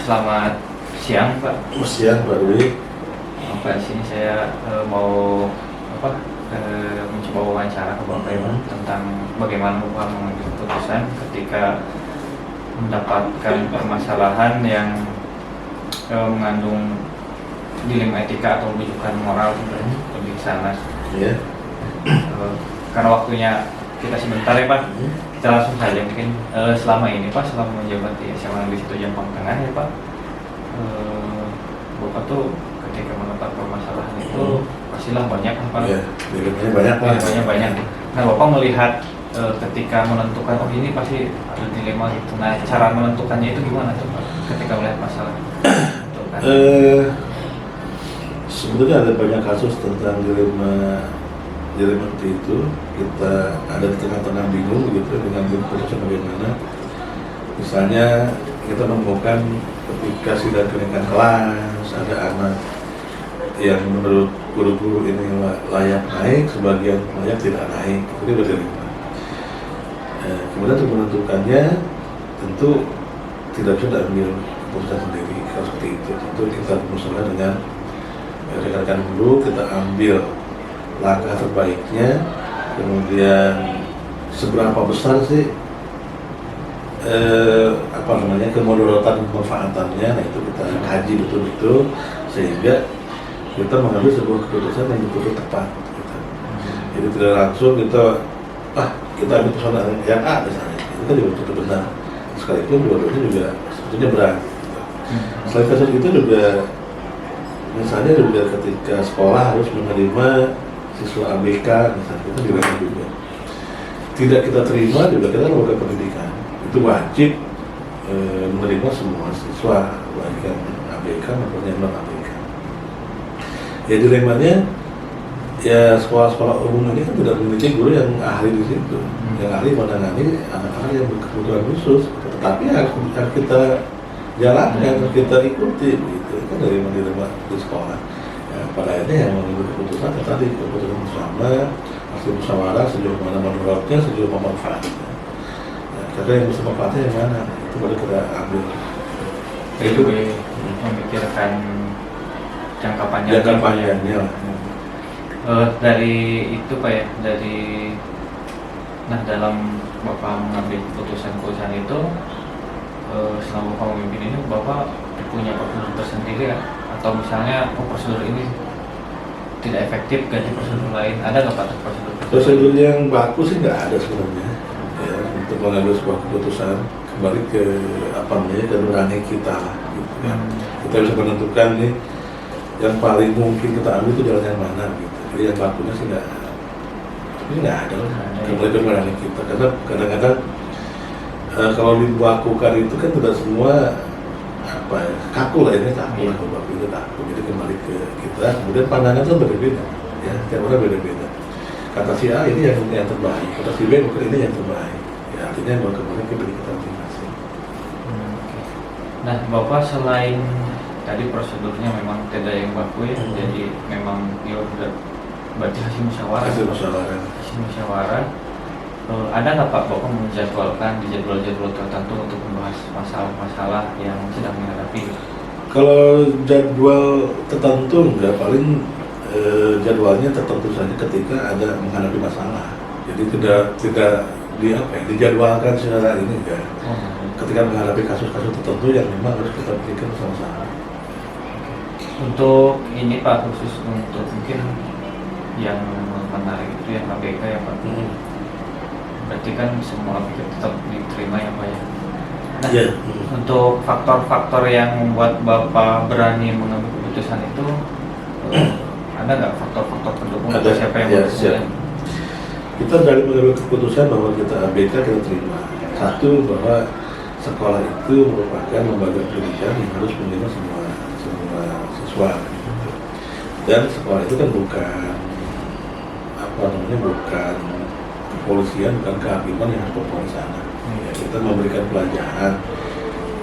Selamat siang, Pak. Siang Pak Dwi. Pak, di sini saya mau mencoba wawancara ke Bapak Ibu tentang bagaimana Bapak mengambil keputusan ketika mendapatkan permasalahan yang mengandung dilema etika atau rujukan moral lebih ke sana. Yeah. Karena waktunya kita sebentar ya Pak, kita langsung saja mungkin selama ini Pak, selama menjabat di SMA Negeri 1 Jampang Tengah ya Pak, Bapak tuh ketika mendapat permasalahan itu pastilah banyak kan Pak? Iya, dilemanya banyak Pak. Banyak. Nah Bapak melihat ketika menentukan, oh ini pasti ada dilema gitu. Nah cara menentukannya itu gimana tuh Pak ketika melihat masalah? Sebetulnya ada banyak kasus tentang dilema seperti itu. Kita ada di tengah-tengah bingung gitu dengan keputusan bagaimana. Misalnya kita menemukan ketika sidang kenaikan kelas ada anak yang menurut guru-guru ini layak naik, sebagian layak tidak naik, itu berdilema. Kemudian untuk menentukannya tentu tidak bisa diambil keputusan sendiri. Kalau seperti itu tentu kita berusaha dengan rekan-rekan guru, kita ambil langkah terbaiknya, kemudian seberapa besar sih kemudaratan kemanfaatannya, nah itu kita kaji betul-betul sehingga kita mengambil sebuah keputusan yang betul-betul tepat gitu. Jadi tidak langsung kita ambil keputusan yang A misalnya, itu kan juga betul benar, sekalipun dua-duanya juga sebetulnya berat gitu. Selain kasus itu juga misalnya juga ketika sekolah harus menerima siswa ABK misalnya, itu juga tidak kita terima juga kita lembaga pendidikan itu wajib menerima semua siswa baik yang ABK maupun yang non ABK. Ya dilemanya ya sekolah-sekolah umum ini kan tidak memiliki guru yang ahli di situ, yang ahli menangani anak-anak yang berkebutuhan khusus, tetapi harus kita jalankan, harus kita ikuti gitu kan dari dilema di sekolah. Ya, pada akhirnya yang mengambil keputusan tadi keputusan bersama, hasil musyawarah sejauh mana manfaatnya, sejauh mana manfaatnya. Karena yang bisa manfaatnya yang mana, itu baru kita ambil. Itu memikirkan jangka panjangnya. Dari itu Pak ya, dalam Bapak mengambil keputusan itu, selama Bapak memimpin ini, Bapak punya prosedur tersendiri ya? Atau misalnya prosedur ini tidak efektif, ganti prosedur lain, ada nggak Pak prosedur? Prosedur yang baku sih nggak ada sebenarnya. Ya, untuk mengambil sebuah keputusan kembali ke ke nurani kita lah, gitu kan. Kita bisa menentukan nih yang paling mungkin kita ambil itu jalan yang mana gitu. Jadi yang bakunya sih nggak ada lah. Kembali ke nurani kita, karena kadang-kadang kalau dibakukan itu kan tidak semua kaku lah, ini kaku lah, kalau itu kaku. Jadi kembali ke kita, kemudian pandangan itu berbeda, ya tiap orang beda-beda. Kata si A ini yang terbaik, kata si B mungkin ini yang terbaik. Ya artinya mau kembali ke diri kita masing-masing. Nah Bapak selain tadi prosedurnya memang tidak yang baku ya, jadi memang ya udah berarti hasil musyawarah. Ada nggak Pak Bapak menjadwalkan di jadwal-jadwal tertentu untuk membahas masalah-masalah yang sedang dihadapi? Kalau jadwal tertentu enggak, paling jadwalnya tertentu saja ketika ada menghadapi masalah. Jadi tidak dijadwalkan secara ini enggak. Ketika menghadapi kasus-kasus tertentu yang memang harus kita pikirkan bersama-sama. Untuk ini Pak, khusus untuk mungkin yang menarik itu yang ABK ya Pak. Berarti kan semua ABK tetap diterima ya Pak ya. Nah, untuk faktor-faktor yang membuat Bapak berani mengambil keputusan itu, ada nggak faktor-faktor pendukung? Ada, siapa yang siap. Kita dari mengambil keputusan bahwa kita ABK kita terima. Satu, bahwa sekolah itu merupakan lembaga pendidikan yang harus menerima semua siswa. Gitu. Dan sekolah itu kan bukan kepolisian, bukan kehakiman yang harus berada di sana. Ya, kita memberikan pelajaran.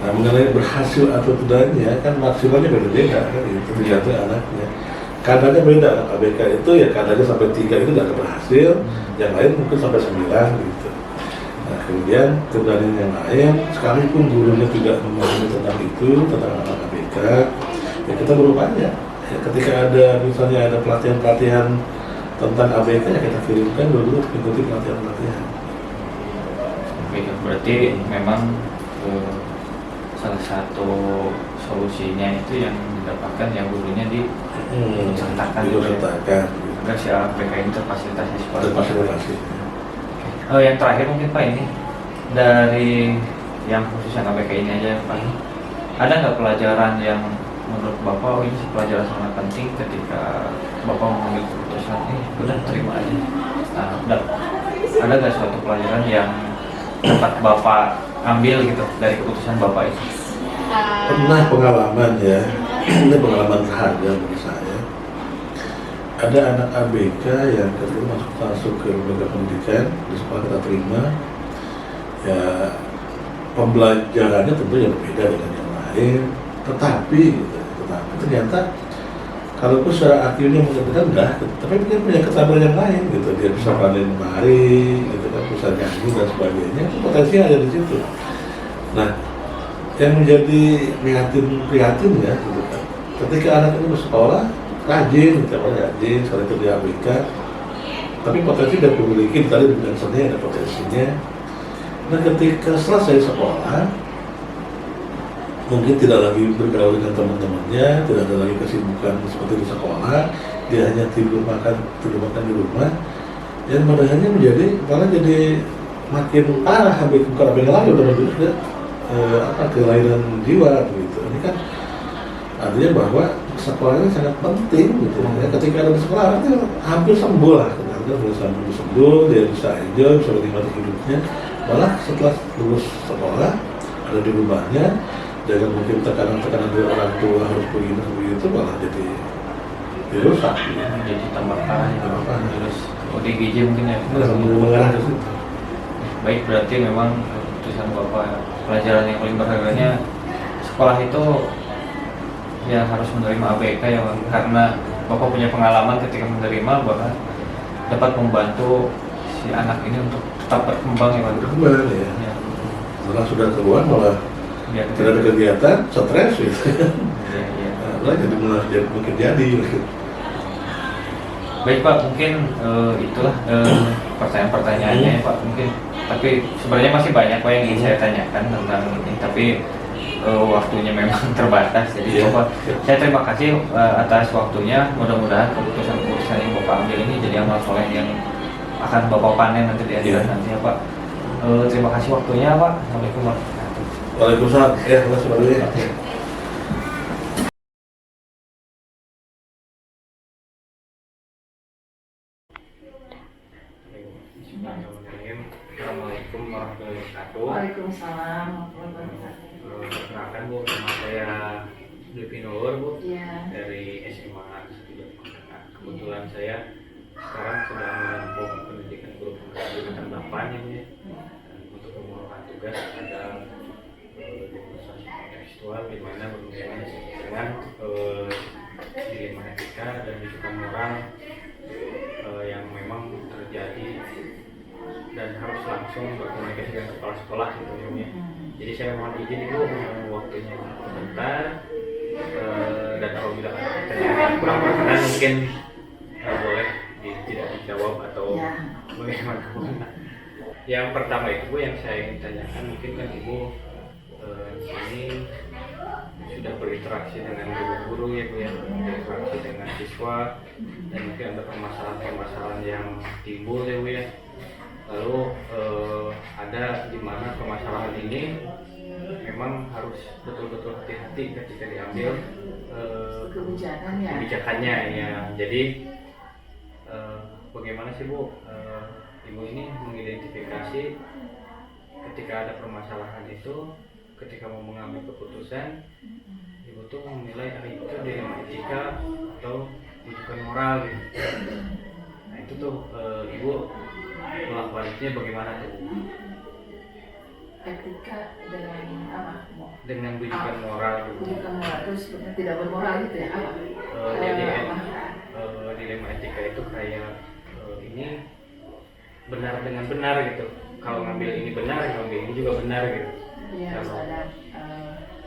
Nah, mengenai berhasil atau tidaknya kan maksimalnya beda-beda kan, itu tergantung anaknya. Kadarnya beda, ABK itu ya kadarnya sampai 3 itu tidak berhasil, yang lain mungkin sampai 9 gitu. Nah, Kemudian keberanian yang lain, sekalipun gurunya tidak memahami tentang itu, tentang anak ABK, ya kita berupaya. Ya, ketika ada misalnya ada pelatihan-pelatihan tentang ABK, ya kita kirimkan dulu mengikuti pelatihan-pelatihan. Gitu. Berarti memang salah satu solusinya itu yang didapatkan yang gurunya disertakan agar si ABK ini terfasilitasi seperti Terfasilitasi. yang terakhir mungkin Pak, ini dari yang khusus yang ABK ini aja Pak, ada nggak pelajaran yang menurut Bapak ini pelajaran sangat penting ketika Bapak mengambil keputusan ini udah terima aja? Nah, ada nggak suatu pelajaran yang dapat Bapak ambil gitu dari keputusan Bapak itu? Pernah pengalaman ya, ini pengalaman berharga bagi saya. Ada anak ABK yang ketika masuk ke lembaga pendidikan di sekolah kita terima, ya pembelajarannya tentu yang berbeda dengan yang lain, tetapi ternyata kalau secara akhirnya mengatakan enggak, tapi dia punya ketabahan yang lain gitu, dia bisa panen mari, gitu kan, bisa nyanyi dan sebagainya, potensinya ada di situ. Nah, yang menjadi prihatin ya, gitu kan, ketika anak ini bersekolah rajin, sekali itu dia ABK, tapi potensi dia memiliki tadi dengan seni ada potensinya. Nah, ketika selesai sekolah, mungkin tidak lagi bergaul dengan teman-temannya, tidak ada lagi kesibukan seperti di sekolah, dia hanya tidur makan di rumah, dan padahal malah jadi makin parah, bukan ABK lagi, udah menjadi kelainan jiwa gitu. Ini kan artinya bahwa sekolah ini sangat penting gitu. Ya, ketika ada di sekolah itu hampir sembuh lah, hampir sembuh, dia bisa enjoy, bisa menikmati hidupnya. Malah setelah lulus sekolah ada di rumahnya, jangan mungkin tekanan-tekanan dari orang tua harus begini begitu, malah jadi rusak. Jadi tambah parah, terus ODGJ mungkin ya. Mengarah ke situ. Baik, berarti memang keputusan Bapak, pelajaran yang paling berharganya sekolah itu ya harus menerima ABK ya Bang. Karena Bapak punya pengalaman ketika menerima bahwa dapat membantu si anak ini untuk tetap berkembang ya Bang. Berkembang ya. Setelah sudah keluar malah ya, tidak ada kegiatan, stres gitu. Iya. Nah, jadi mungkin jadi. Baik Pak, mungkin itulah pertanyaan-pertanyaannya ya Pak mungkin. Tapi sebenarnya masih banyak Pak yang ingin saya tanyakan tentang ini, tapi waktunya memang terbatas. Jadi Bapak, saya terima kasih atas waktunya. Mudah-mudahan keputusan-keputusan yang Bapak ambil ini jadi amal soleh yang akan Bapak panen nanti di akhirat nanti ya Pak. Terima kasih waktunya Pak. Assalamualaikum warahmatullahi wabarakatuh. Waalaikumsalam. Ya, terima kasih. Assalamualaikum warahmatullahi wabarakatuh. Waalaikumsalam warahmatullahi wabarakatuh. Perkenalkan Bu, nama saya Devi Nur Bu, dari SMA 1 Jakarta. Kebetulan saya sekarang sedang menempuh pendidikan guru pendidikan 8 ini ya. Untuk pemenuhan tugas ada demonstrasi kontekstual di mana berhubungan dengan dilema etika dan rujukan moral yang memang terjadi dan harus langsung berkomunikasi dengan kepala sekolah gitu ya. Jadi saya mohon izin itu waktunya sebentar, dan apabila ada pertanyaan yang kurang berkenan mungkin boleh tidak dijawab atau bagaimana. Yang pertama itu Bu, yang saya ingin tanyakan, mungkin kan Ibu ini sudah berinteraksi dengan guru-guru ya Bu ya, berinteraksi dengan siswa, dan mungkin ada permasalahan-permasalahan yang timbul ya Bu ya. Lalu ada di mana permasalahan ini memang harus betul-betul hati-hati ketika diambil kebijakannya ya. Jadi bagaimana sih Bu, Ibu ini mengidentifikasi ketika ada permasalahan itu, ketika mau mengambil keputusan, Ibu tuh menilai itu dilema etika atau rujukan moral gitu. Nah itu tuh Ibu bolak baliknya bagaimana tuh? Etika dengan apa? Dengan rujukan moral. Rujukan moral itu sebenarnya tidak bermoral gitu ya? Apa? Jadi dilema etika itu kayak ini benar dengan benar gitu. kalau ngambil ini benar, ngambil ini juga benar gitu. Iya, harus Kalau ada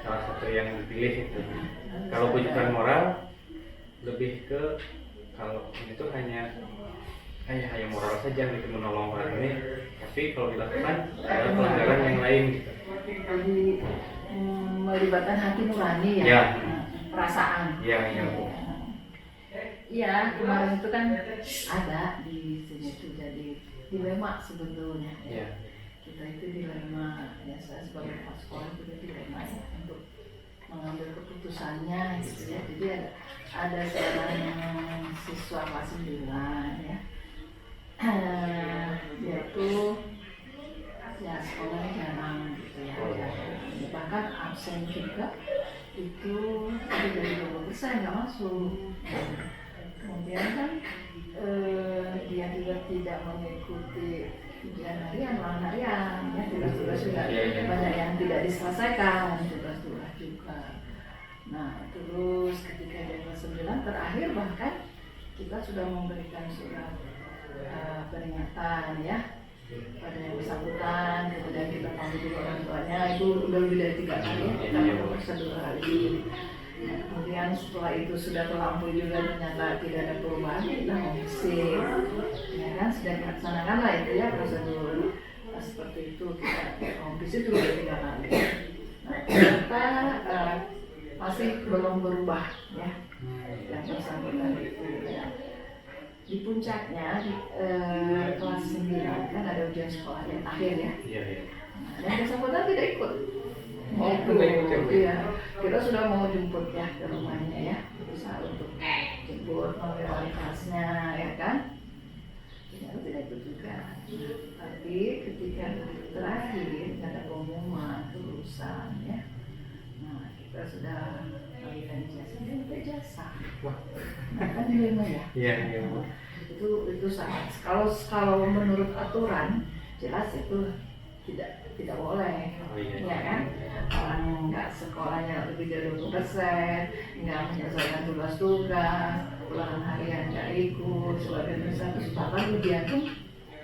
salah satu yang dipilih gitu. Kalau pujukan moral lebih ke kalau ini tuh hanya moral saja gitu, menolong orang ini, tapi kalau dilakukan ada pelanggaran yang lain gitu. jadi melibatkan hati nurani ya, Ya. perasaan. Iya, iya. Iya, kemarin itu kan ada di sini itu jadi dilema sebetulnya. Iya. Kita itu dilema, ya saya sebagai kepala sekolah juga dilema ya untuk mengambil keputusannya gitu ya. Jadi ada seorang siswa kelas 9 ya, dia tuh ya sekolahnya jarang gitu ya, bahkan absen juga itu lebih dari 20% nggak masuk. Kemudian kan dia juga tidak mengikuti ujian harian, ulangan harian, ya tugas-tugas juga banyak yang tidak diselesaikan, tugas-tugas juga. Nah terus ketika dia kelas 9 terakhir bahkan kita sudah memberikan surat peringatan ya pada yang bersangkutan, kemudian kita panggil juga orang tuanya, itu udah lebih dari 3 kali ya, kita memeriksa 2 kali. Nah, kemudian setelah itu sudah terlampau juga ternyata tidak ada perubahan, kita ngomongin, ya kan sudah dilaksanakan lah itu ya prosedur seperti itu, kita ngomongin itu udah 3 kali. Nah ternyata masih belum berubah ya yang bersangkutan itu ya. Di puncaknya di kelas 9 kan ada ujian sekolah yang akhir ya. Iya, iya. Nah, dan bersangkutan tidak ikut. Oh, tidak ikut. Iya, kita sudah mau jemput ya ke rumahnya ya, berusaha untuk jemput melalui wali kelasnya ya kan. Ternyata tidak ikut juga. Tapi ketika terakhir ada pengumuman lulusan ya, nah kita sudah memberikan ijazah dan ijazah. Wah. Nah kan dilema ya. Iya, iya. Itu sangat kalau menurut aturan jelas itu tidak boleh. Oh, iya. Ya kan, orang yang nggak sekolahnya lebih dari 20%, nggak menyelesaikan tugas-tugas, ulangan harian nggak ikut, sebagian besar terus bahkan ujian pun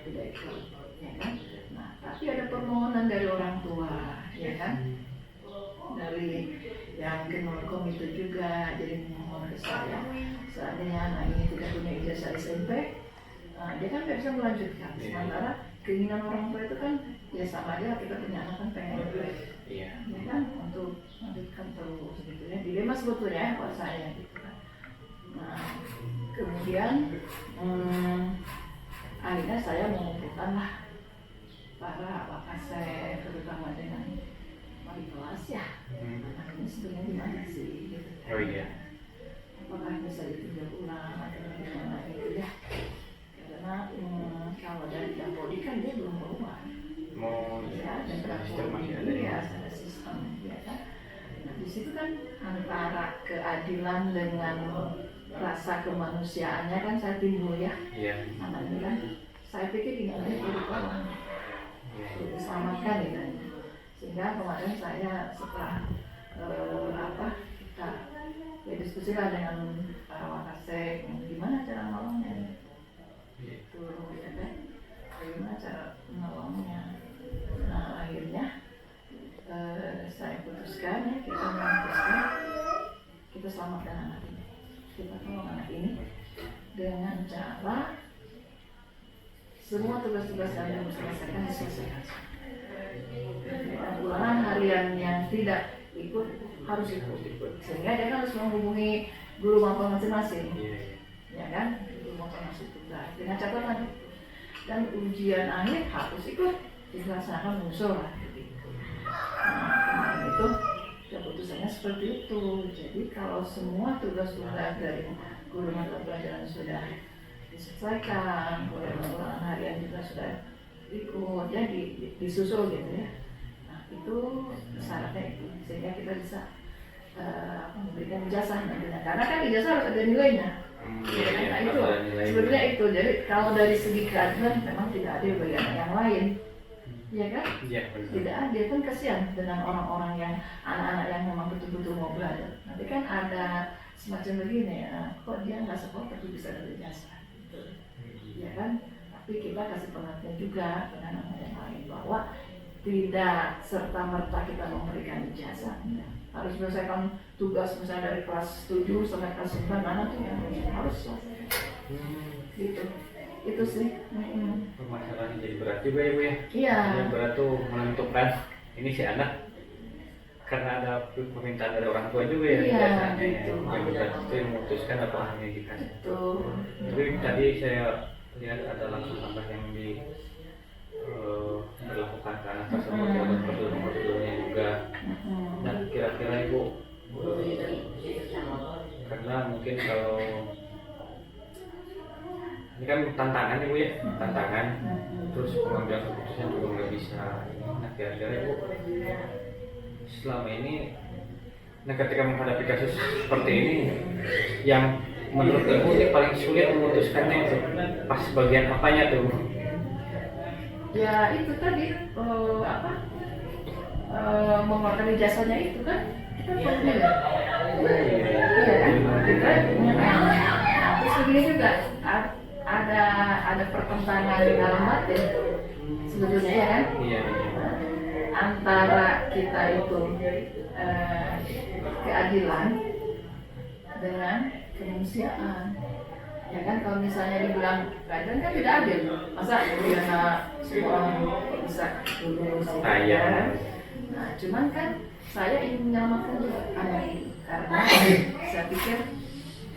tidak ikut, ya kan. Nah tapi ada permohonan dari orang tua, ya kan, dari yang mungkin menurut itu juga, jadi memohon ke saya seandainya anak ini tidak punya ijazah SMP, dia kan nggak bisa melanjutkan. Sementara keinginan orang tua itu kan ya sama aja, kita punya anak kan pengen Iya. ya kan untuk melanjutkan terus gitu ya, dilema sebetulnya ya buat saya gitu kan. Nah kemudian akhirnya saya mengumpulkan lah para wakasek terutama dengan wali kelas ya, anak ini sebenarnya gimana sih gitu kan. Oh iya. Apakah bisa ditinjau ulang atau bagaimana gitu ya, karena kalau dari Dapodi kan dia belum keluar Mau ya, dan sistem masih ada Dapodi ya. ya ada sistem ya kan. Nah di situ kan antara keadilan dengan rasa kemanusiaannya kan saya timbul ya. Iya. Anak ini kan saya pikir ini ada yang tolong diselamatkan gitu. Sehingga kemarin saya setelah kita ya diskusi lah dengan para wakasek, gimana cara nolongnya itu ya kan, bagaimana cara menolongnya. Nah akhirnya saya putuskan ya, kita memutuskan kita selamatkan anak ini, kita tolong anak ini dengan cara semua tugas-tugas yang harus diselesaikan diselesaikan. Ulangan harian yang tidak ikut harus ikut, sehingga dia kan harus menghubungi guru maupun masing-masing, ya kan, guru maupun masing tugas dengan catatan dan ujian akhir harus ikut dilaksanakan musuh lah gitu. Nah kemarin itu keputusannya seperti itu. Jadi kalau semua tugas-tugas dari guru mata pelajaran sudah diselesaikan, ulangan harian juga sudah ikut, ya disusul gitu ya. Nah itu syaratnya itu, sehingga kita bisa memberikan ijazah nantinya, karena kan ijazah harus ada nilainya. Nah itu sebenarnya itu. Jadi kalau dari segi keadilan memang tidak ada bagi anak yang lain, ya kan? Iya, Tidak ada, kan kasihan dengan orang-orang yang anak-anak yang memang betul-betul mau belajar. Nanti kan ada semacam begini, kok dia nggak sekolah tapi bisa dapat ijazah, gitu. Ya kan? Tapi tapi kita kasih pengertian juga dengan anak yang lain bahwa tidak serta merta kita memberikan ijazah. Harus menyelesaikan tugas misalnya dari kelas 7 sampai kelas 9 anak tuh yang harus selesai. Gitu. Itu sih. Permasalahan jadi berat juga ya Bu ya. Iya. Yang berat tuh menentukan ini si anak karena ada permintaan dari orang tua juga ya. Iya, Biasanya gitu. yang berat itu yang memutuskan apa hanya dikasih. Betul. Tapi tadi saya lihat ada langkah-langkah yang berlakukan ke anak tersebut ya, dan prosedurnya juga. Dan kira-kira Ibu, karena mungkin kalau ini kan tantangan Ibu ya, tantangan, terus pengambilan keputusan juga nggak bisa. Nah kira-kira Ibu selama ini, nah ketika menghadapi kasus seperti ini, yang menurut Ibu ini paling sulit memutuskannya itu pas bagian apanya tuh? Ya itu tadi mengeluarkan ijazahnya itu kan kita perlu ya. Iya kan? Kita punya kan. Nah, terus begini juga ada pertentangan dalam batin sebetulnya ya kan? Iya. Antara kita itu keadilan dengan kemanusiaan. Ya kan kalau misalnya dibilang keadilan kan tidak adil. Masa karena semua orang bisa lulus ya. Nah, cuman kan saya ingin menyelamatkan juga anak ini karena saya pikir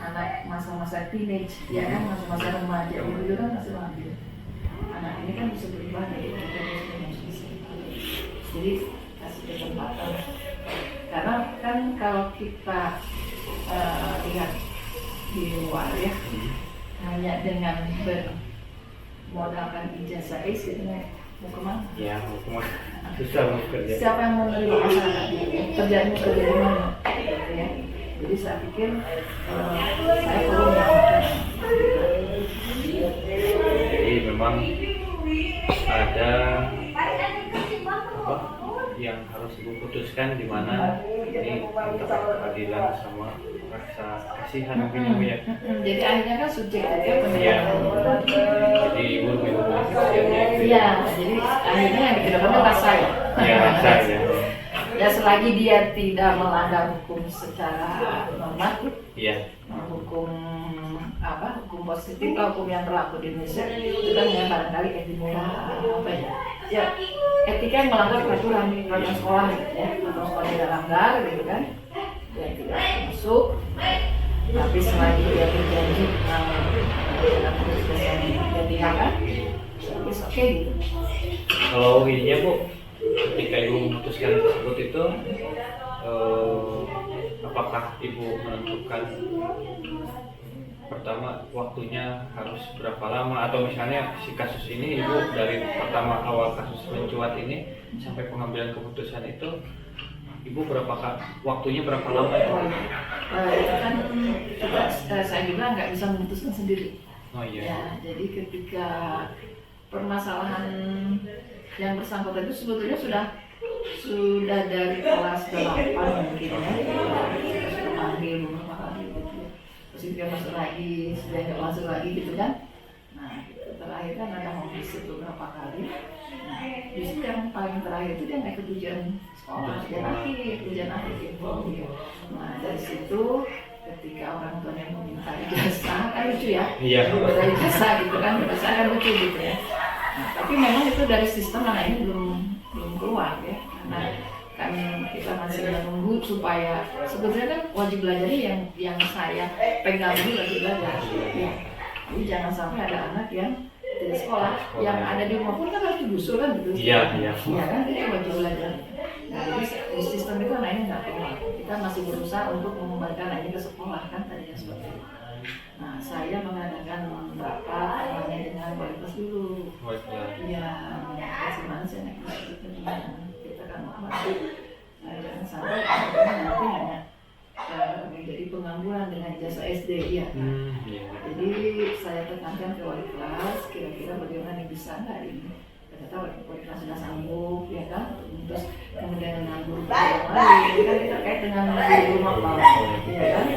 anak masa-masa teenage ya kan, masa-masa remaja itu kan masih labil. Anak ini kan bisa berubah dari kita bisa. Jadi kasih kesempatan. Karena kan kalau kita lihat di luar ya, hanya dengan bermodalkan ijazah gitu mau kemana? Ya, mau kemana? Susah mau kerja. Siapa yang mau menerima masyarakat? Kerjaan kerja di mana? Gitu ya. Jadi saya pikir saya perlu melakukan. Jadi memang ada apa yang harus Ibu putuskan di mana ini antara keadilan sama rasa kasihan mungkin Ibu ya. Jadi akhirnya kan subjektif ya Iya. penilaian. Jadi Ibu lebih memilih kasihannya itu. Iya, jadi akhirnya yang dikedepankan rasa ya. Iya, rasa ya. Ya selagi dia tidak melanggar hukum secara normatif, Iya. hukum hukum positif atau hukum yang berlaku di Indonesia itu kan ya barangkali etika apa ya etika yang melanggar peraturan sekolah gitu ya, atau sekolah tidak langgar gitu kan, dia tidak masuk. Tapi selagi dia berjanji dalam proses yang dia tinggalkan, it's okay gitu. Kalau ininya Bu, ketika Ibu memutuskan tersebut itu, apakah Ibu menentukan pertama waktunya harus berapa lama, atau misalnya si kasus ini Ibu dari pertama awal kasus mencuat ini sampai pengambilan keputusan itu Ibu waktunya berapa lama itu? Itu kan saya juga nggak bisa memutuskan sendiri. Oh iya. Ya, jadi ketika permasalahan yang bersangkutan itu sebetulnya sudah dari kelas 8 mungkin ya, sudah panggil beberapa kali gitu ya. Terus dia masuk lagi, sudah nggak masuk lagi gitu kan. Nah, gitu. Terakhir kan ada homis beberapa kali. Nah, justru yang paling terakhir itu dia nggak ikut ujian sekolah, ujian akhir gitu. Nah, dari situ ketika orang tuanya meminta ijazah kan lucu ya. Iya. Minta ijazah gitu kan, ijazah kan lucu gitu ya. Nah, tapi memang itu dari sistem anak ini belum keluar ya, karena kan kita masih menunggu supaya sebetulnya kan wajib belajar yang saya pegang ini wajib belajar ya. Jadi jangan sampai ada anak yang tidak sekolah, yang ada di rumah pun kan harus digusur kan gitu. Iya. Iya kan, itu wajib belajar. Nah, jadi di sistem itu anak ini nggak keluar. Kita masih berusaha untuk mengembalikan anak ini ke sekolah kan tadinya seperti itu. Nah, saya mengadakan rapat namanya dengan wali kelas dulu. Iya, bagaimana sih anak kita kan mampu. Jangan sampai nanti hanya menjadi pengangguran dengan ijazah SD ya. Jadi saya tekankan ke wali kelas, kira-kira bagaimana yang bisa nggak ini. Ternyata wali kelas sudah sanggup ya kan. Terus kemudian dengan guru yang lain, kan kita terkait dengan guru mapel, ya kan.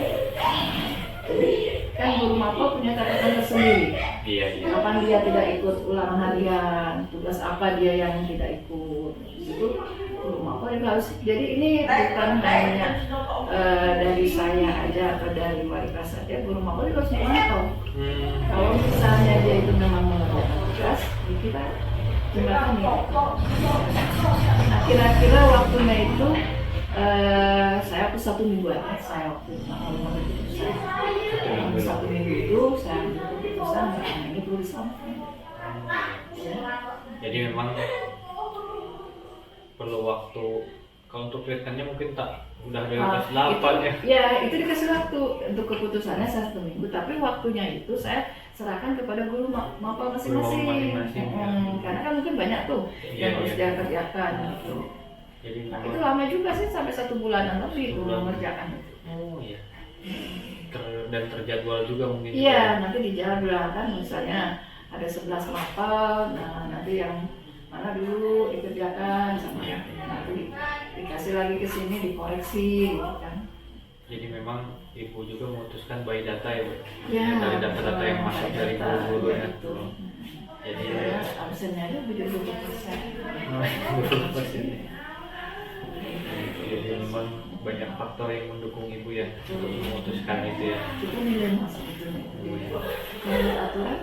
Jadi kan guru mapel punya catatan tersendiri. Iya. Kapan dia tidak ikut ulangan harian, tugas apa dia yang tidak ikut, itu guru mapel juga harus. Jadi ini bukan hanya dari saya aja atau dari wali kelas saja, guru mapel juga harus memantau. Kalau misalnya dia itu memang mengerjakan tugas, ya kita jembatan ya. Nah kira-kira waktunya itu saya waktu 1 mingguan, saya waktu itu satu minggu itu saya ambil keputusan ini perlu diselamatkan. Jadi memang perlu waktu. Kalau untuk treatmentnya mungkin tak udah dari kelas 8 ya. Ya itu dikasih waktu untuk keputusannya 1 minggu, tapi waktunya itu saya serahkan kepada guru mapel masing-masing. Karena kan mungkin banyak tuh yang harus dia kerjakan gitu. Jadi Nah, itu lama juga sih, sampai 1 bulanan lebih guru mengerjakan itu. Oh iya. Dan terjadwal juga mungkin. Iya, nanti dijadwalkan misalnya ada 11 mapel, nah nanti yang mana dulu dikerjakan sama nanti dikasih lagi ke sini dikoreksi gitu kan. Jadi memang ibu juga memutuskan by data ya, Bu? Ya, Dari data-data yang masuk dari guru-guru ya. Jadi ya, absennya aja 70%. Jadi memang banyak faktor yang mendukung ibu ya untuk memutuskan itu ya. Itu nilai masuk itu nih. Menurut aturan,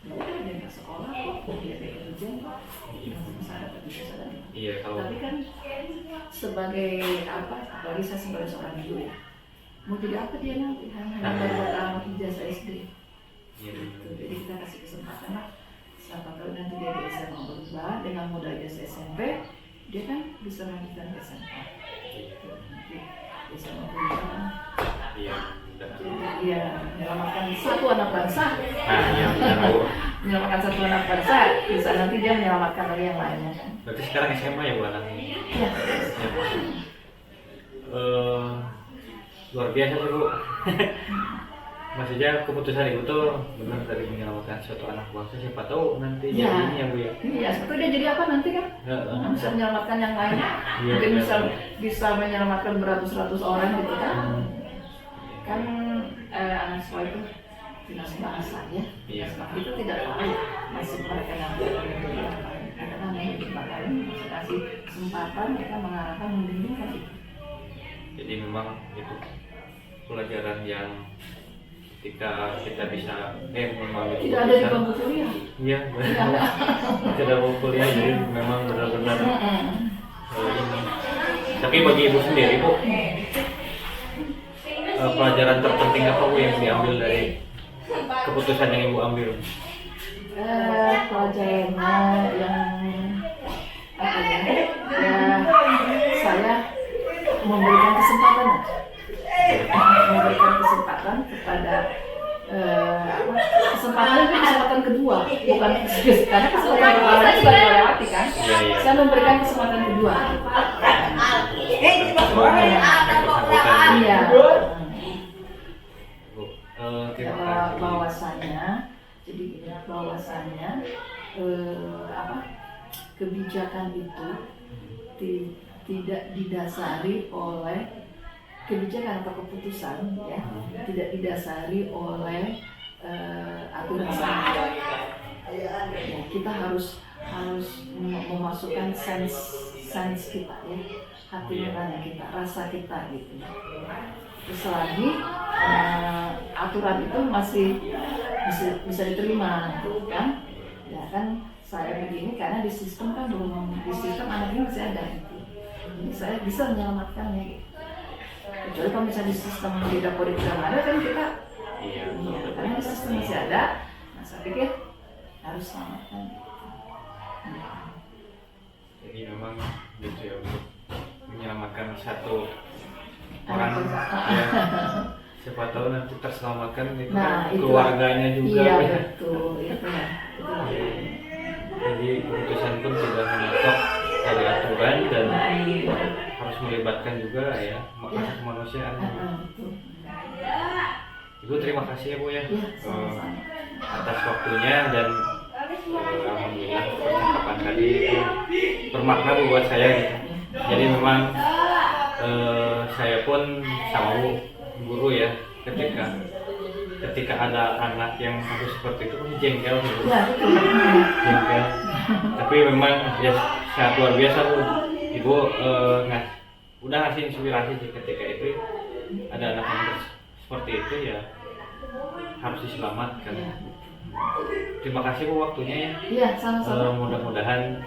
dia nggak sekolah kok, dia kayak kerja kok, masalah bisa sadar. Iya kalau. Tapi kan sebagai apa? Apalagi saya sebagai seorang ibu ya, mau jadi apa dia nanti? Hanya dapat anak ijazah SD. Iya. Jadi kita kasih kesempatan lah. Siapa tahu nanti dia di SMA berubah dengan modal ijazah SMP, dia kan bisa lanjutkan ke SMA. Bisa berubah. Iya. Iya, menyelamatkan satu anak bangsa. Nah, iya benar Bu. Menyelamatkan satu anak bangsa, bisa nanti dia menyelamatkan lagi yang lainnya kan. Berarti sekarang SMA ya Bu anaknya? Iya. Luar biasa sih Bu. Maksudnya keputusan ibu tuh benar dari menyelamatkan suatu anak bangsa, siapa tahu nanti Ya. jadi ini ya Bu ya. Iya, sebetulnya dia jadi apa nanti kan? Bisa menyelamatkan yang lainnya. Iya, Mungkin benar. bisa menyelamatkan beratus-ratus orang gitu kan. Kan anak sekolah itu tidak sebangsa ya. Iya. Itu tidak tahu masih mereka yang karena namanya kesempatan, masih kasih kesempatan mereka mengarahkan membimbing kan. Jadi memang itu pelajaran yang ketika kita bisa mengambil Tidak ada di bangku kuliah. Iya, benar. Tidak mau kuliah jadi memang benar-benar ini. Tapi bagi ibu sendiri Bu, pelajaran terpenting apa Bu yang diambil dari keputusan yang ibu ambil? Pelajarannya yang apa ya, saya memberikan kesempatan kepada kesempatan itu kesempatan kedua, bukan karena kesempatan pertama sudah dilewati kan. Iya. Saya memberikan kesempatan kedua. Iya. Terima kasih. Bahwasannya kebijakan itu tidak didasari oleh kebijakan atau keputusan ya, tidak didasari oleh aturan sana. Ya, kita harus memasukkan sense kita ya, hati nurani kita, rasa kita gitu. Selagi aturan itu masih bisa diterima gitu kan. Ya kan saya begini karena di sistem kan belum, di sistem anak ini masih ada gitu. Jadi saya bisa menyelamatkannya gitu. Kecuali kalau misalnya di sistem di dapur itu ada kan kita karena di sistem masih ada. Nah saya pikir harus selamatkan. Jadi memang gitu ya untuk menyelamatkan satu orang ya, siapa tahu nanti terselamatkan itu keluarganya juga. Iya betul itu ya. Jadi keputusan pun tidak menotok dari aturan dan harus melibatkan juga ya asas kemanusiaan. Ibu terima kasih ya Bu ya, atas waktunya dan alhamdulillah percakapan tadi itu bermakna Bu buat saya gitu. Jadi memang saya pun sama Bu guru ya ketika ketika ada anak yang kasus seperti itu kan jengkel gitu. Ya, betul. Jengkel. Tapi memang ya sangat luar biasa Bu. Ibu udah ngasih inspirasi sih ketika itu ada anak yang seperti itu ya harus diselamatkan. Ya. Terima kasih Bu waktunya ya. Iya, sama-sama. Mudah-mudahan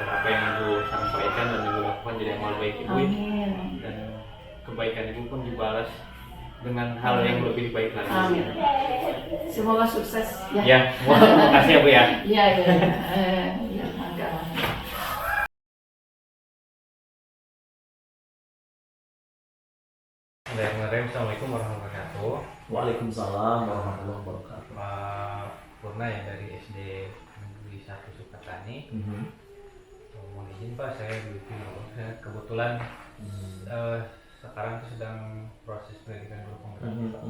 apa yang Ibu sampaikan dan Ibu lakukan jadi amal baik Ibu ya. Amin. Dan kebaikan Ibu pun dibalas dengan hal yang lebih baik lagi. Amin. Semoga sukses ya. Ya, terima kasih ya Bu ya. Iya, iya. Iya, mangga. Assalamualaikum warahmatullahi wabarakatuh. Waalaikumsalam warahmatullahi wabarakatuh. Pak Purna ya dari SD Negeri 1 Sukatani. Mohon izin Pak, saya saya kebetulan sekarang tuh sedang proses pendidikan guru penggerak Pak.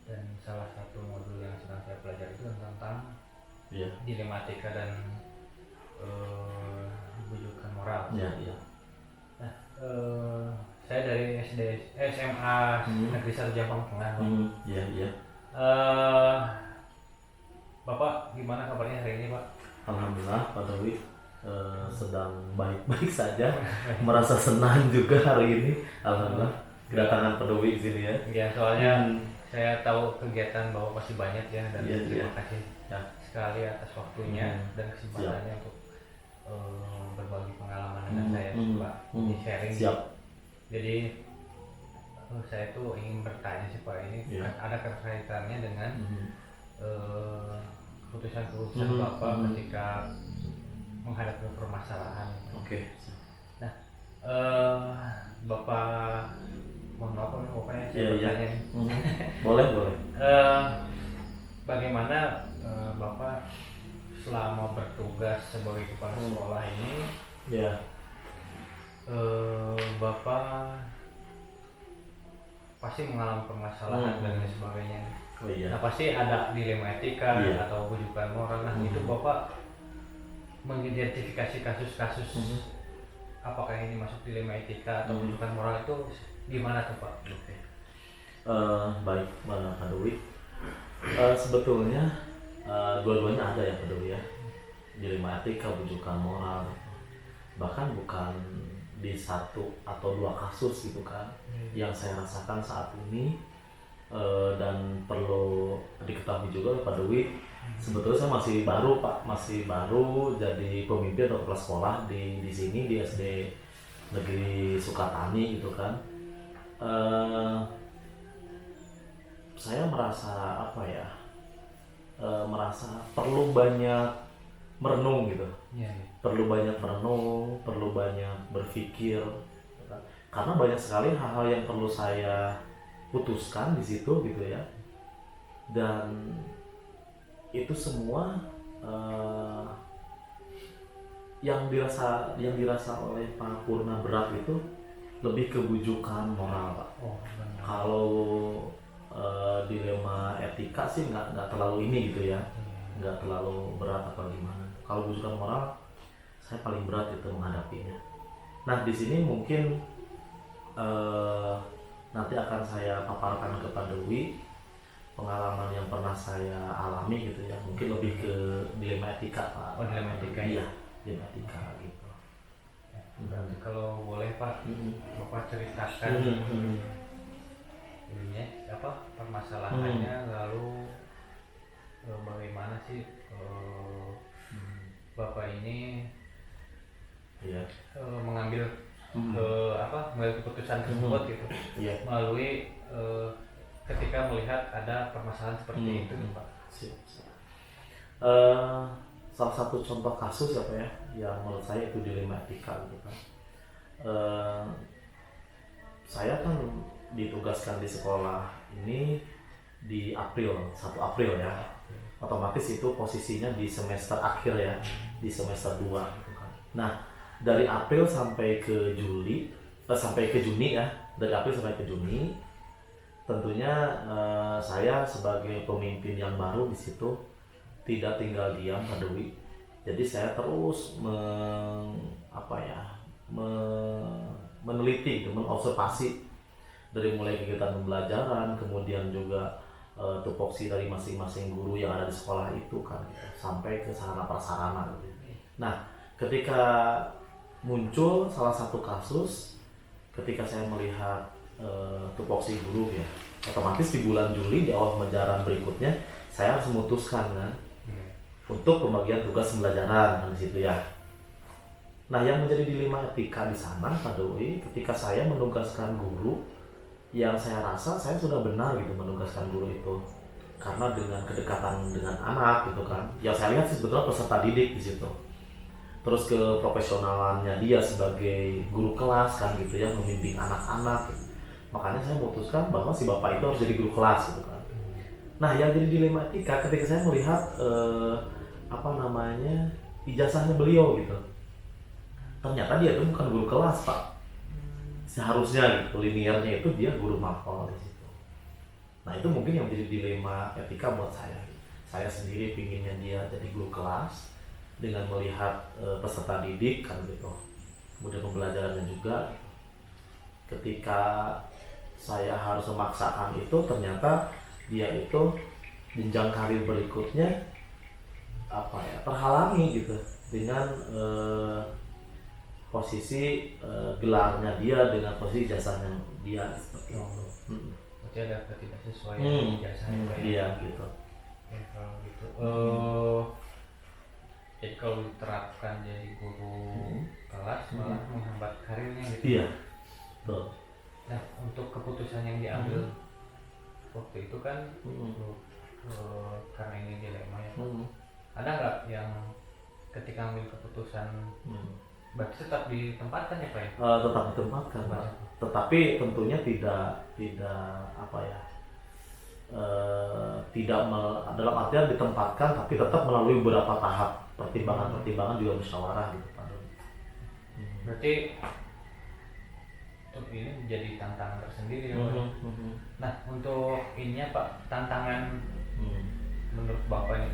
Dan salah satu modul yang sedang saya pelajari itu tentang dilematika dan bujukan moral. Nah, saya dari SMA Negeri 1 Jampang Tengah. Bapak gimana kabarnya hari ini Pak? Alhamdulillah Pak Dewi sedang baik-baik saja, merasa senang juga hari ini. Alhamdulillah kedatangan Pak Dewi di sini ya. Ya soalnya saya tahu kegiatan Bapak pasti banyak ya dan terima kasih sekali atas waktunya dan kesempatannya untuk berbagi pengalaman dengan saya Pak. Ini sharing. Jadi saya tuh ingin bertanya sih Pak, ini ada kaitannya dengan keputusan-keputusan Bapak ketika menghadapi permasalahan. Nah, Bapak mohon maaf pokoknya saya bertanya nih. Boleh. Bagaimana Bapak selama bertugas sebagai kepala sekolah ini Bapak pasti mengalami permasalahan dan lain sebagainya. Nah pasti ada dilema etika atau bujukan moral. Nah itu Bapak mengidentifikasi kasus-kasus apakah ini masuk dilema etika atau bujukan moral itu gimana tuh Pak? Baik Pak Dewi. Sebetulnya dua-duanya ada ya Pak Dewi ya. Dilema etika, bujukan moral. Bahkan bukan di satu atau dua kasus gitu kan yang saya rasakan saat ini, dan perlu diketahui juga Pak Dewi, sebetulnya saya masih baru Pak, masih baru jadi pemimpin atau kepala sekolah di sini di SD Negeri Sukatani gitu kan. Saya merasa merasa perlu banyak merenung gitu. Perlu banyak merenung, perlu banyak berpikir, karena banyak sekali hal-hal yang perlu saya putuskan di situ gitu ya. Dan itu semua yang dirasa oleh Pak Purna berat itu lebih kebujukan moral Pak. Kalau dilema etika sih nggak terlalu ini gitu ya, nggak terlalu berat apa gimana. Kalau bujukan moral saya paling berat itu menghadapinya. Nah di sini mungkin nanti akan saya paparkan kepada Dewi pengalaman yang pernah saya alami gitu ya. Mungkin lebih ke dilema etika Pak. Dilema etika ya. Dilema etika gitu. Berarti kalau boleh Pak, Bapak ceritakan ininya apa permasalahannya, lalu bagaimana sih Bapak ini mengambil mengambil keputusan tersebut gitu melalui ketika melihat ada permasalahan seperti itu Pak. Salah satu contoh kasus apa ya yang menurut saya itu dilema etika gitu kan. Saya kan ditugaskan di sekolah ini di 1 April ya. Otomatis itu posisinya di semester akhir ya, di semester 2 gitu kan. Nah, dari April sampai ke Juni ya, dari April sampai ke Juni, tentunya saya sebagai pemimpin yang baru di situ tidak tinggal diam Pak Dewi. Jadi saya terus meneliti, mengobservasi dari mulai kegiatan pembelajaran, kemudian juga tupoksi dari masing-masing guru yang ada di sekolah itu kan gitu, sampai ke sarana prasarana gitu. Nah, ketika muncul salah satu kasus, ketika saya melihat tupoksi guru ya, otomatis di bulan Juli di awal pembelajaran berikutnya saya harus memutuskan kan untuk pembagian tugas pembelajaran kan di situ ya. Nah, yang menjadi dilema etika di sana Pak Doi, ketika saya menugaskan guru yang saya rasa saya sudah benar gitu menugaskan guru itu, karena dengan kedekatan dengan anak gitu kan, yang saya lihat sih sebetulnya peserta didik di situ, terus ke profesionalannya dia sebagai guru kelas kan gitu ya, membimbing anak-anak gitu. Makanya saya memutuskan bahwa si bapak itu harus jadi guru kelas gitu kan. Nah, yang jadi dilema etika ketika saya melihat ijazahnya beliau gitu, ternyata dia itu bukan guru kelas Pak. Seharusnya gitu, linearnya itu dia guru mapel di situ. Nah, itu mungkin yang menjadi dilema etika buat saya. Saya sendiri pinginnya dia jadi guru kelas dengan melihat peserta didik kan gitu, kemudian pembelajarannya juga. Ketika saya harus memaksakan itu, ternyata dia itu jenjang karir berikutnya terhalangi gitu dengan posisi gelarnya dia dengan posisi jasanya dia seperti itu. Berarti ada ketidaksesuaian jasanya Pak ya? Iya gitu. Ya, kalau gitu. Jadi kalau diterapkan jadi guru kelas malah menghambat karirnya gitu. Iya. Betul. Nah, untuk keputusan yang diambil waktu itu kan karena ini dilema ya. Ada nggak yang ketika ambil keputusan berarti tetap ditempatkan ya Pak ya? Tetap ditempatkan Pak. Tetapi tentunya tidak dalam artian ditempatkan, tapi tetap melalui beberapa tahap pertimbangan juga musyawarah gitu Pak. Berarti untuk ini menjadi tantangan tersendiri ya Pak. Nah, untuk ininya Pak, tantangan menurut Bapak ini,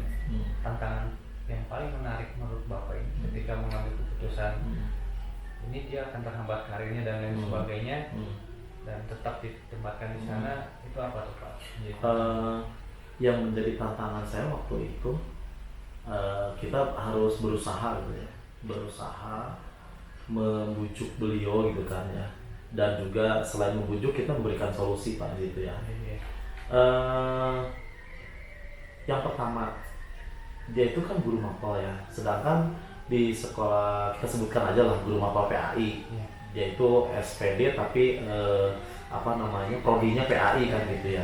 tantangan yang paling menarik menurut Bapak ini ketika mengambil keputusan ini dia akan terhambat karirnya dan lain sebagainya dan tetap ditempatkan di sana, itu apa tuh Pak? Yang menjadi tantangan saya waktu itu, kita harus berusaha gitu ya, membujuk beliau gitu kan ya, dan juga selain membujuk kita memberikan solusi Pak gitu ya. Yang pertama, dia itu kan guru mapel ya, sedangkan di sekolah kita sebutkan aja lah guru mapel PAI, dia itu SPD tapi prodinya PAI kan gitu ya.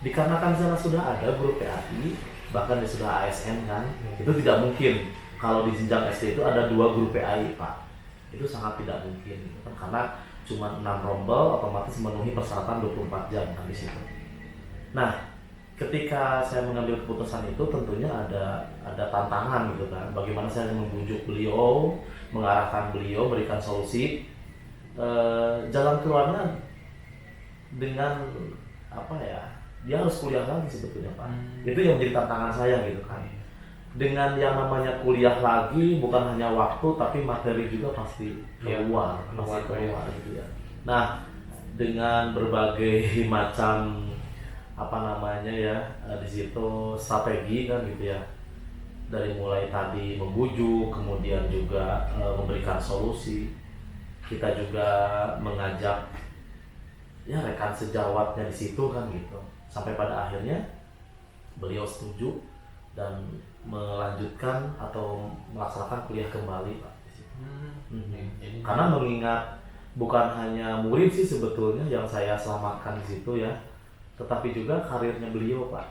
Dikarenakan sana sudah ada guru PAI, bahkan dia sudah ASN kan, itu tidak mungkin kalau di jenjang SD itu ada 2 guru PAI Pak, itu sangat tidak mungkin gitu kan, karena cuma 6 rombel otomatis memenuhi persyaratan 24 jam kan di situ. Nah, ketika saya mengambil keputusan itu tentunya ada tantangan gitu kan, bagaimana saya membujuk beliau, mengarahkan beliau, berikan solusi. Jalan keluarnya dengan dia harus kuliah lagi sebetulnya Pak. Itu yang menjadi tantangan saya gitu kan. Dengan yang namanya kuliah lagi, bukan hanya waktu tapi materi juga pasti keluar gitu ya. Nah, dengan berbagai macam di situ strategi kan gitu ya, dari mulai tadi membujuk, kemudian juga memberikan solusi, kita juga mengajak ya rekan sejawatnya di situ kan gitu, sampai pada akhirnya beliau setuju dan melanjutkan atau melaksanakan kuliah kembali Pak di situ. Karena mengingat bukan hanya murid sih sebetulnya yang saya selamatkan di situ ya, tetapi juga karirnya beliau Pak.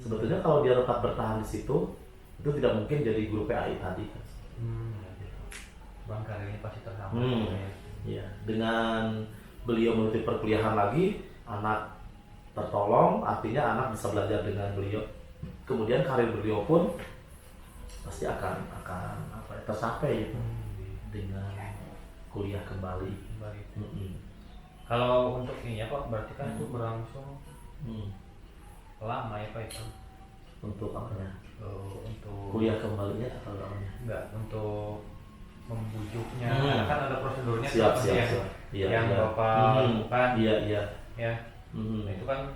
Sebetulnya kalau dia tetap bertahan di situ, itu tidak mungkin jadi guru PAI tadi kan. Bang, karirnya pasti terhambat. Ya, dengan beliau menutup perkuliahan lagi, anak tertolong, artinya anak bisa belajar dengan beliau. Kemudian karir beliau pun pasti akan tercapai gitu dengan kuliah kembali. Kalau untuk ini ya Pak, berarti kan itu berlangsung lama ya Pak itu. Untuk apanya? Untuk kuliah kembalinya atau apanya? Enggak, untuk membujuknya. Karena kan ada prosedurnya. Siap. Yang Bapak lakukan. Iya. Ya. Nah, itu kan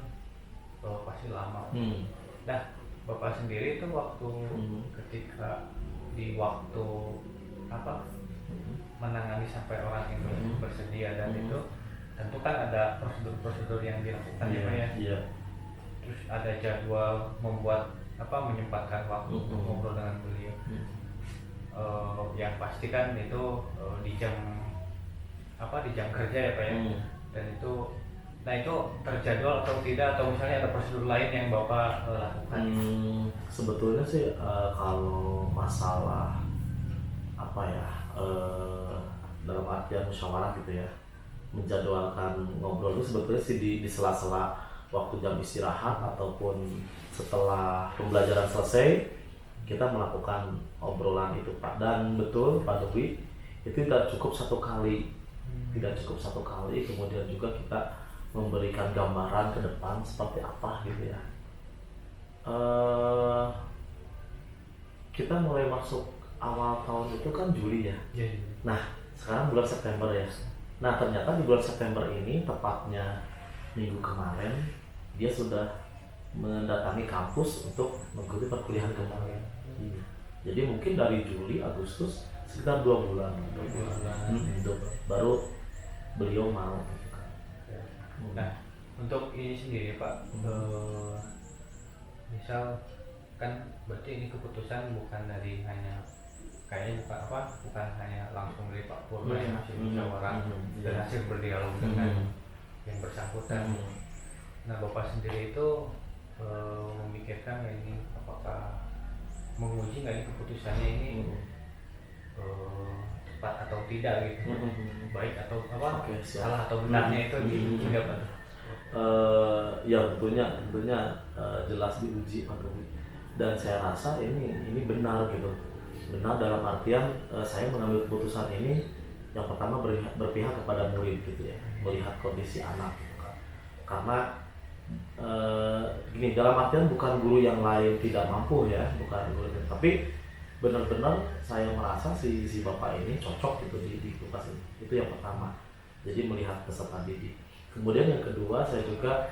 pasti lama. Hmm. Nah, Bapak sendiri itu waktu ketika di waktu apa menangani sampai orang itu bersedia dan itu tentu kan ada prosedur-prosedur yang dilakukan ya Pak ya. Iya. Terus ada jadwal membuat menyempatkan waktu untuk ngobrol dengan beliau. Yang pasti kan itu di jam kerja ya Pak ya. Dan itu terjadwal atau tidak, atau misalnya ada prosedur lain yang Bapak lakukan? Sebetulnya sih kalau masalah dalam artian musyawarah gitu ya, menjadwalkan ngobrol itu sebetulnya sih di sela-sela waktu jam istirahat ataupun setelah pembelajaran selesai kita melakukan obrolan itu Pak. Dan betul Pak Dewi, itu tidak cukup satu kali, kemudian juga kita memberikan gambaran ke depan seperti apa gitu ya. Kita mulai masuk awal tahun itu kan Juli ya. Nah sekarang bulan September ya. Nah ternyata di bulan September ini, tepatnya minggu kemarin, dia sudah mendatangi kampus untuk mengikuti perkuliahan kembali. Jadi mungkin dari Juli, Agustus sekitar 2 bulan. Baru beliau mau. Nah, untuk ini sendiri Pak, misal kan berarti ini keputusan bukan dari hanya bukan hanya langsung dari Pak Purna yang hasil musyawarah dan hasil berdialog dengan yang bersangkutan. Nah, Bapak sendiri itu memikirkan ini apakah menguji nggak ini keputusannya ini tepat atau tidak gitu, baik atau salah atau benarnya itu diuji nggak Pak? Ya tentunya jelas diuji Pak Dewi. Dan saya rasa ini benar gitu. Benar dalam artian saya mengambil keputusan ini yang pertama berpihak kepada murid gitu ya, melihat kondisi anak. Karena gini, dalam artian bukan guru yang lain tidak mampu ya, bukan guru, tapi benar-benar saya merasa si bapak ini cocok gitu di kelas ini. Itu yang pertama. Jadi melihat peserta didik. Kemudian yang kedua, saya juga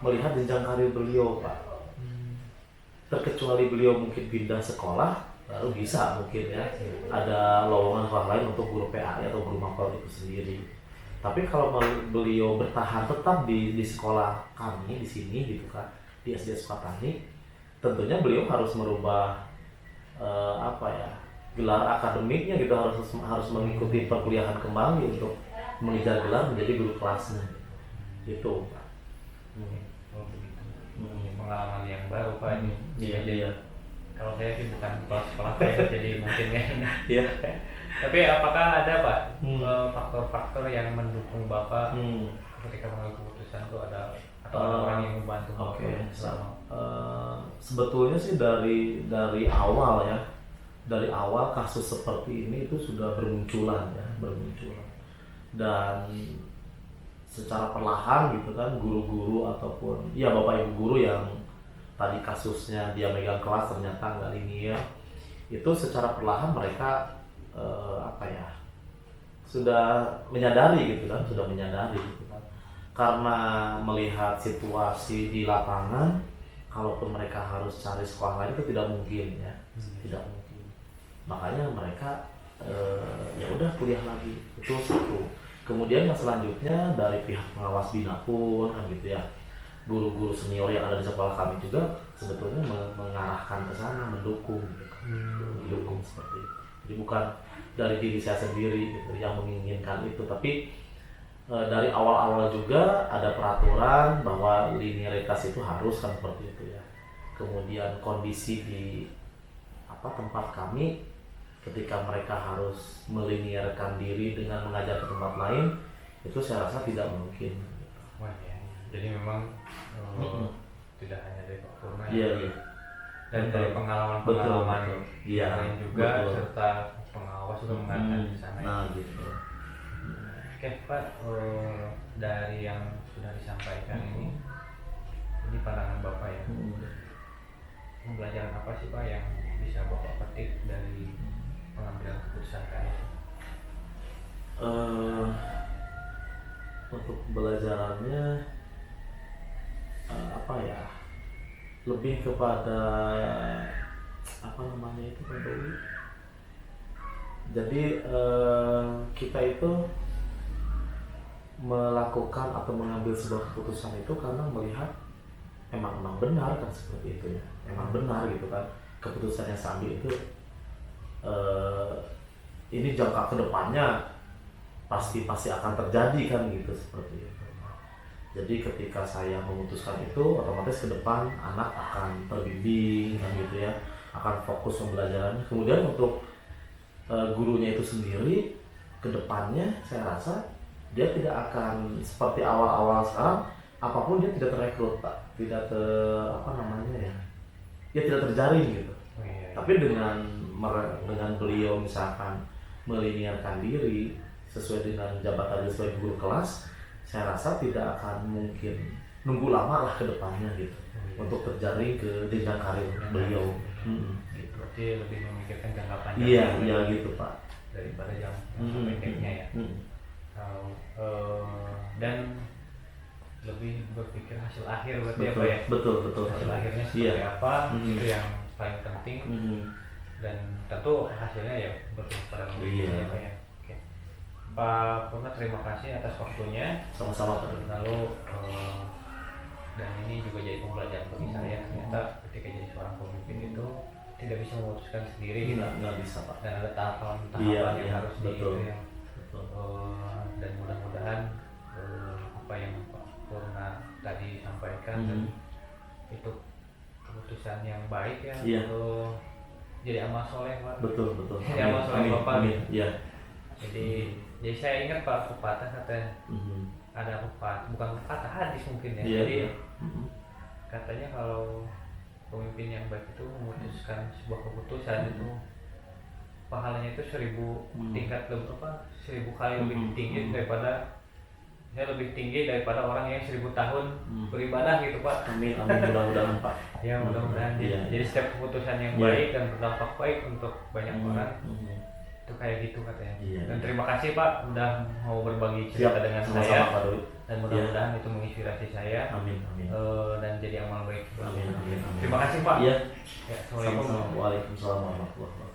melihat jenjang karir beliau Pak. Terkecuali beliau mungkin pindah sekolah, baru bisa mungkin ya ada lowongan sekolah lain untuk guru PAI atau guru mapel itu sendiri. Tapi kalau beliau bertahan tetap di sekolah kami di sini gitu kan, di SD Sukatani, tentunya beliau harus merubah gelar akademiknya gitu, harus mengikuti perkuliahan kembali untuk mengejar gelar menjadi guru kelasnya gitu Pak. Pengalaman yang baru Pak ini. Iya. Kalau saya sih bukan sekolah saya jadi mungkin ya. Iya. Tapi apakah ada Pak faktor-faktor yang mendukung Bapak ketika mengambil keputusan itu ada atau ada orang yang membantu Bapak? Sebetulnya sih dari awal ya, dari awal kasus seperti ini itu sudah bermunculan. Dan secara perlahan gitu kan, guru-guru ataupun ya bapak ibu guru yang tadi kasusnya dia megang kelas ternyata nggak linear, itu secara perlahan mereka sudah menyadari gitu kan, karena melihat situasi di lapangan, kalaupun mereka harus cari sekolah lain itu tidak mungkin ya, tidak mungkin. Makanya mereka ya udah kuliah lagi, itu satu. Kemudian yang selanjutnya dari pihak pengawas bina pun kan gitu ya, guru-guru senior yang ada di sekolah kami juga sebetulnya mengarahkan ke sana, mendukung seperti itu. Jadi bukan dari diri saya sendiri gitu yang menginginkan itu, tapi dari awal-awal juga ada peraturan bahwa linearitas itu harus kan seperti itu ya. Kemudian kondisi di tempat kami ketika mereka harus melinearkan diri dengan mengajar ke tempat lain, itu saya rasa tidak mungkin. Wah ya, jadi memang tidak hanya dari Pak Purna Iya. Dan dari pengalaman lain juga, serta pengawas juga mengatakan di sana. Nah gitu. Oke Pak, dari yang sudah disampaikan ini pandangan Bapak ya. Pembelajaran apa sih Pak yang bisa Bapak petik dari pengambilan keputusan kali ini? Untuk pembelajarannya apa ya, lebih kepada apa namanya itu Pak Doi. Jadi kita itu melakukan atau mengambil sebuah keputusan itu karena melihat emang benar kan seperti itu ya, emang benar gitu kan keputusan yang saya ambil itu ini jangka kedepannya pasti akan terjadi kan gitu seperti itu. Jadi ketika saya memutuskan itu, otomatis ke depan anak akan terbimbing kan gitu ya, akan fokus pembelajarannya. Kemudian untuk gurunya itu sendiri ke depannya saya rasa dia tidak akan seperti awal-awal sekarang, apapun dia tidak terekrut Pak, tidak apa namanya ya, dia tidak terjaring gitu. Tapi dengan beliau misalkan meliniarkan diri sesuai dengan jabatannya sebagai guru kelas, saya rasa tidak akan mungkin nunggu lama lah ke depannya gitu untuk terjaring ke jenjang karir beliau. Gitu. Berarti lebih memikirkan jangka panjang. Iya gitu Pak. Daripada yang pendeknya ya. Kalau dan lebih berpikir hasil akhir berarti Betul, apa ya? betul. Hasil akhirnya seperti Iya. apa itu yang paling penting. Dan tentu hasilnya ya berpihak pada Iya. ya Pak ya. Oke. Pak Purna, terima kasih atas waktunya. Sama-sama Pak. Lalu dan ini juga jadi pembelajaran bagi saya, ternyata ketika jadi seorang pemimpin itu tidak bisa memutuskan sendiri gitu. Nggak bisa Pak. Dan ada tahapan-tahapan Iya, yang harus betul. yang dan mudah-mudahan apa yang Pak Purna tadi sampaikan dan itu keputusan yang baik ya. Iya. Jadi amal soleh Pak. Betul. Jadi amal soleh Bapak. Amin. Iya. Jadi saya ingat Pak pepatah katanya, ada pepatah, bukan pepatah, hadis mungkin ya. Iya, Jadi iya. katanya kalau pemimpin yang baik itu memutuskan sebuah keputusan itu pahalanya itu 1000 tingkat lebih 1000 kali lebih tinggi daripada lebih tinggi daripada orang yang 1000 tahun beribadah gitu Pak. Amin mudah-mudahan Pak. Ya mudah-mudahan. Iya. Jadi setiap keputusan yang baik dan berdampak baik untuk banyak orang itu kayak gitu katanya. Iya. Dan terima kasih Pak udah mau berbagi Siap cerita dengan sama-sama saya. Pak Doi. Dan mudah-mudahan itu menginspirasi saya. Amin. Dan jadi amal baik. Amin. Terima kasih Pak. Iya. Ya, Assalamualaikum. Sama-sama. Waalaikumsalam warahmatullahi wabarakatuh.